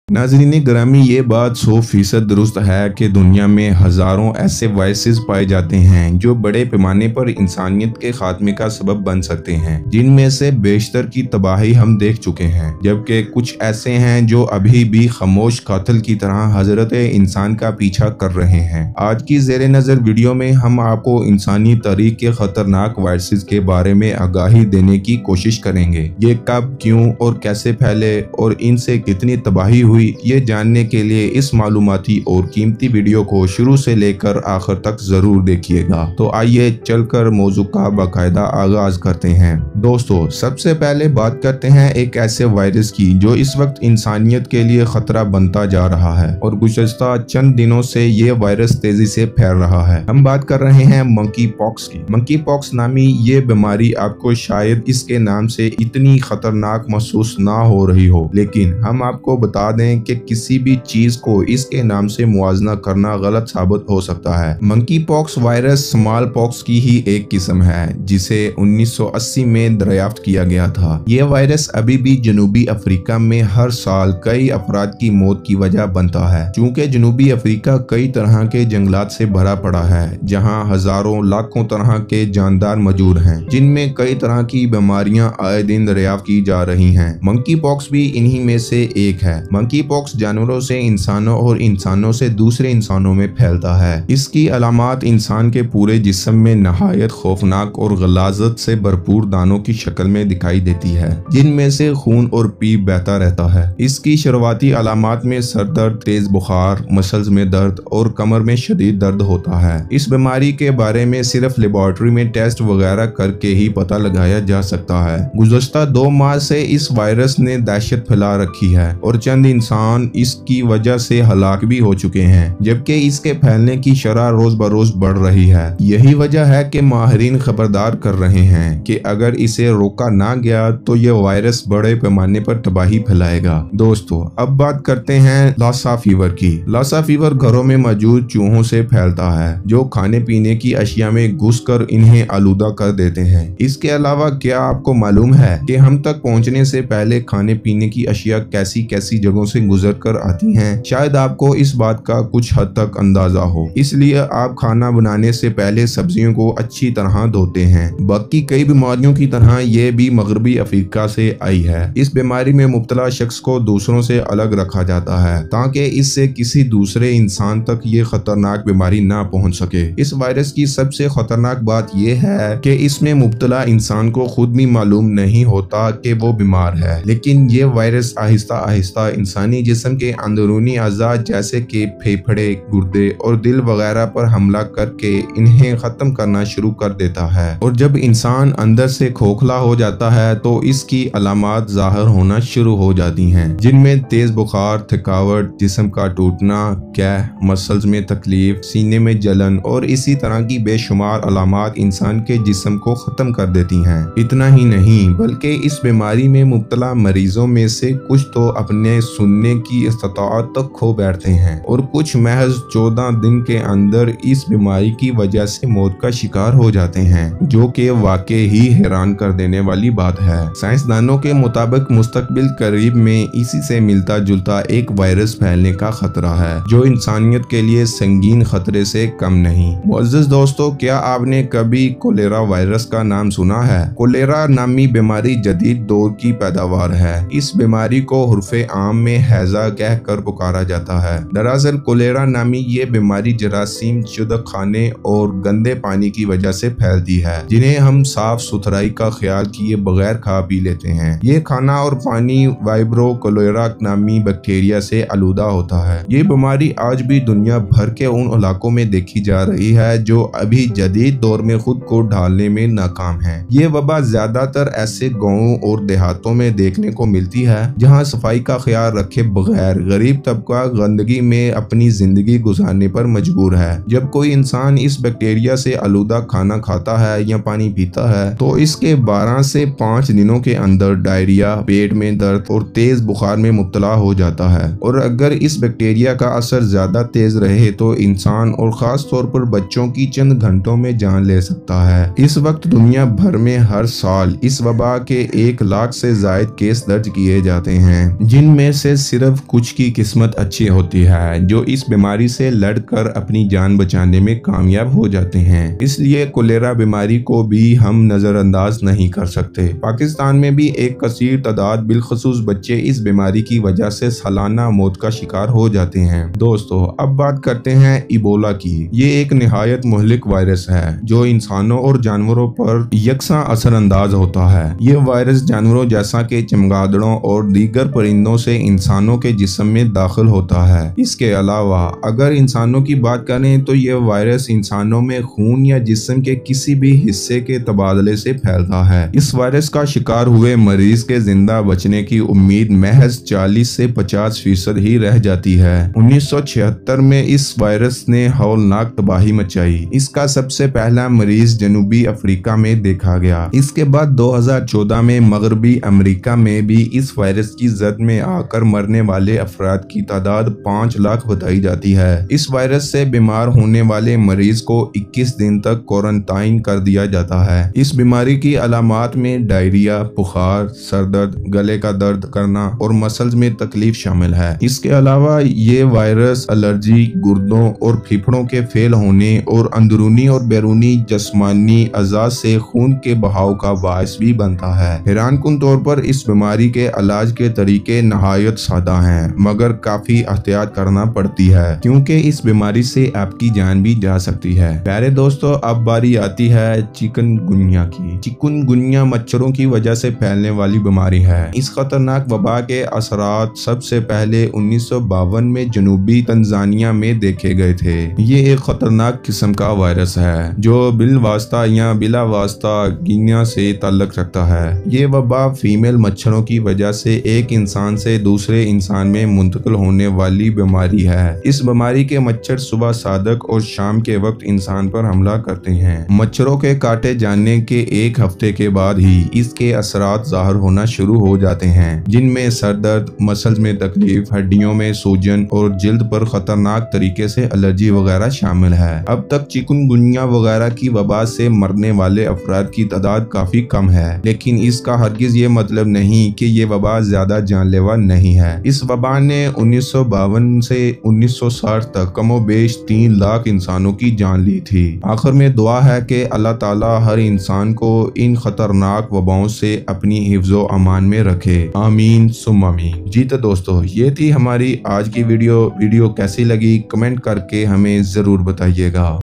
नाज़रीन ग्रामी, ये बात 100% दुरुस्त है कि दुनिया में हज़ारों ऐसे वायरसेस पाए जाते हैं जो बड़े पैमाने पर इंसानियत के खात्मे का सबब बन सकते हैं, जिनमें से बेशतर की तबाही हम देख चुके हैं, जबकि कुछ ऐसे हैं जो अभी भी खामोश कातिल की तरह हजरत इंसान का पीछा कर रहे हैं। आज की ज़ेरे नज़र वीडियो में हम आपको इंसानी तारीख के खतरनाक वायरसेस के बारे में आगाही देने की कोशिश करेंगे। ये कब, क्यों और कैसे फैले और इनसे कितनी तबाही हुई, ये जानने के लिए इस मालूमाती और कीमती वीडियो को शुरू से लेकर आखिर तक जरूर देखिएगा। तो आइए चलकर मौजू का बाकायदा आगाज करते हैं। दोस्तों, सबसे पहले बात करते हैं एक ऐसे वायरस की जो इस वक्त इंसानियत के लिए खतरा बनता जा रहा है और गुज़श्ता चंद दिनों से ये वायरस तेजी से फैल रहा है। हम बात कर रहे हैं मंकी पॉक्स की। मंकी पॉक्स नामी ये बीमारी आपको शायद इसके नाम से इतनी खतरनाक महसूस ना हो रही हो, लेकिन हम आपको बता दें कि किसी भी चीज को इसके नाम से मुआजना करना गलत साबित हो सकता है। Monkey pox virus small pox की ही एक किस्म है जिसे 1980 में दरियाफ्त किया गया था। यह वायरस अभी भी जनूबी अफ्रीका में हर साल कई अफराद की मौत की वजह बनता है। चूँकि जनूबी अफ्रीका कई तरह के जंगलात से भरा पड़ा है, जहाँ हजारों लाखों तरह के जानदार मौजूद हैं, जिनमें कई तरह की बीमारियां आए दिन दरियाफ्त की जा रही हैं। मंकी पॉक्स भी इन्हीं में से एक है। मंकी पॉक्स जानवरों से इंसानों और इंसानों से दूसरे इंसानों में फैलता है। इसकी अलामात इंसान के पूरे जिस्म में नहायत खौफनाक और गलाजत से भरपूर दानों की शक्ल में दिखाई देती है, जिनमें से खून और पीप बहता रहता है। इसकी शुरुआती अलामात में सर दर्द, तेज बुखार, मसल्स में दर्द और कमर में शदीद दर्द होता है। इस बीमारी के बारे में सिर्फ लेबोरेटरी में टेस्ट वगैरह करके ही पता लगाया जा सकता है। गुज़श्ता 2 माह से इस वायरस ने दहशत फैला रखी है और चंद इंसान इसकी वजह से हलाक भी हो चुके हैं, जबकि इसके फैलने की शरह रोज बरोज बढ़ रही है। यही वजह है कि माहिरीन खबरदार कर रहे हैं कि अगर इसे रोका ना गया तो यह वायरस बड़े पैमाने पर तबाही फैलाएगा। दोस्तों, अब बात करते हैं लासा फीवर की। लासा फीवर घरों में मौजूद चूहों से फैलता है जो खाने पीने की अशिया में घुसकर इन्हें आलूदा कर देते हैं। इसके अलावा क्या आपको मालूम है कि हम तक पहुंचने से पहले खाने पीने की अशिया कैसी कैसी जगहों से गुजर कर आती हैं? शायद आपको इस बात का कुछ हद तक अंदाजा हो, इसलिए आप खाना बनाने से पहले सब्जियों को अच्छी तरह धोते हैं। बाकी कई बीमारियों की तरह ये भी मगरबी अफ्रीका से आई है। इस बीमारी में मुब्तला शख्स को दूसरों से अलग रखा जाता है ताकि इससे किसी दूसरे इंसान तक ये खतरनाक बीमारी ना पहुंच सके। इस वायरस की सबसे खतरनाक बात यह है कि इसमें मुब्तला इंसान को खुद भी मालूम नहीं होता कि वो बीमार है, लेकिन ये वायरस आहिस्ता आहिस्ता इंसानी जिस्म के अंदरूनी अज़ा जैसे कि फेफड़े, गुर्दे और दिल वगैरह पर हमला करके इन्हें खत्म करना शुरू कर देता है। और जब इंसान अंदर से खोखला हो जाता है तो इसकी अलामात जाहिर होना शुरू हो जाती हैं, जिनमें तेज बुखार, थकावट, जिस्म का टूटना, कैह, मसल्स में तकलीफ, सीने में जलन और इसी तरह की बेशुमार अलामात इंसान के जिस्म को खत्म कर देती हैं। इतना ही नहीं बल्कि इस बीमारी में मुब्तला मरीजों में से कुछ तो अपने सुनने की इस्ताअत तक खो बैठते हैं और कुछ महज 14 दिन के अंदर इस बीमारी की वजह से मौत का शिकार हो जाते हैं, जो कि वाकई ही हैरान कर देने वाली बात है। साइंसदानों के मुताबिक मुस्तकबिल करीब में इसी से मिलता जुलता एक वायरस फैलने का खतरा है जो इंसानियत के लिए संगीन खतरे से कम नहीं। मुअज़्ज़िज़ दोस्तों, क्या आपने कभी कोलेरा वायरस का नाम सुना है? कोलेरा नामी बीमारी जदीद दौर की पैदावार है। इस बीमारी को हुर्फ़े आम में हैजा कह कर पुकारा जाता है। दरअसल कोलेरा नामी ये बीमारी जरासीम शुद्ध खाने और गंदे पानी की वजह से फैलती है, जिन्हें हम साफ सुथराई का ख्याल किए बगैर खा पी लेते हैं। ये खाना और पानी वाइब्रो कोलेरा नामी बैक्टीरिया से आलूदा होता है। ये बीमारी आज भी दुनिया भर के उन इलाकों में देखी जा रही है जो अभी जदीद दौर में खुद को ढालने में नाकाम है। ये वबा ज्यादातर ऐसे गाँवों और देहातों में देखने को मिलती है जहाँ सफाई का ख्याल रखे बगैर गरीब तबका गंदगी में अपनी जिंदगी गुजारने पर मजबूर है। जब कोई इंसान इस बैक्टीरिया से आलूदा खाना खाता है या पानी पीता है तो इसके 12 से 5 दिनों के अंदर डायरिया, पेट में दर्द और तेज बुखार में मुब्तला हो जाता है। और अगर इस बैक्टीरिया का असर ज्यादा तेज रहे तो इंसान और खास तौर पर बच्चों की चंद घंटों में जान ले सकता है। इस वक्त दुनिया भर में हर साल इस वबा के 1 लाख से ज्यादा केस दर्ज किए जाते हैं, जिनमें से सिर्फ कुछ की किस्मत अच्छी होती है जो इस बीमारी से लड़कर अपनी जान बचाने में कामयाब हो जाते हैं। इसलिए कोलेरा बीमारी को भी हम नजरअंदाज नहीं कर सकते। पाकिस्तान में भी एक कसीर तादाद बिलखसूस बच्चे इस बीमारी की वजह से सालाना मौत का शिकार हो जाते हैं। दोस्तों, अब बात करते हैं इबोला की। ये एक निहायत मुहलिक वायरस है जो इंसानों और जानवरों पर यकसा असरअंदाज होता है। ये वायरस जानवरों जैसा कि चमगादड़ों और दीगर परिंदों से इंसानों के जिस्म में दाखिल होता है। इसके अलावा अगर इंसानों की बात करें तो ये वायरस इंसानों में खून या जिस्म के किसी भी हिस्से के तबादले से फैलता है। इस वायरस का शिकार हुए मरीज के जिंदा बचने की उम्मीद महज 40 से 50% ही रह जाती है। 1976 में इस वायरस ने हौलनाक तबाही मचाई। इसका सबसे पहला मरीज जनूबी अफ्रीका में देखा गया। इसके बाद 2014 में मगरबी अमेरिका में भी इस वायरस की जद में आकर मरने वाले अफराद की तादाद 5 लाख बताई जाती है। इस वायरस से बीमार होने वाले मरीज को 21 दिन तक क्वारंटाइन कर दिया जाता है। इस बीमारी की अलामात में डायरिया, बुखार, सरदर्द, गले का दर्द करना और मसल्स में तकलीफ शामिल है। इसके अलावा ये वायरस एलर्जी, गुर्दों और फेफड़ों के फेल होने और अंदरूनी और बैरूनी जिस्मानी अज़ा से खून के बहाव का बायस भी बनता है। हैरानकुन तौर पर इस बीमारी के इलाज के तरीके नहायत सादा हैं, मगर काफी एहतियात करना पड़ती है क्योंकि इस बीमारी से आपकी जान भी जा सकती है। प्यारे दोस्तों, अब बारी आती है चिकनगुनिया की। चिकनगुनिया मच्छरों की वजह से फैलने वाली बीमारी है। इस खतरनाक वबा के असरात सबसे पहले 1952 में जनूबी तंजानिया में देखे गए थे। ये एक खतरनाक किस्म का वायरस है जो बिलवास्ता या बिला वास्ता गिनिया से ताल्लुक रखता है। ये वबा फीमेल मच्छरों की वजह से एक इंसान से दूसरे इंसान में मुंतकिल होने वाली बीमारी है। इस बीमारी के मच्छर सुबह सादक और शाम के वक्त इंसान पर हमला करते हैं। मच्छरों के काटे जाने के एक हफ्ते के बाद ही इसके असरात ज़ाहिर होना शुरू हो जाते हैं, जिनमें सर दर्द, मसल्स में तकलीफ, हड्डियों में सूजन और जिल्द पर खतरनाक तरीके से एलर्जी वगैरह शामिल है। अब तक चिकनगुनिया वगैरह की वबा से मरने वाले अफराद की तादाद काफी कम है, लेकिन इसका हरगिज ये मतलब नहीं कि ये वबा ज्यादा जानलेवा नहीं है। इस वबा ने 1952 से 1960 तक कमोबेश 3 लाख इंसानों की जान ली थी। आखिर में दुआ है कि अल्लाह ताला हर इंसान को इन खतरनाक वबाओं से अपनी हिफ्ज़ो अमान में रखे। आमीन सुम्मा आमीन। जी तो दोस्तों, ये थी हमारी आज की वीडियो कैसी लगी कमेंट करके हमें जरूर बताइएगा।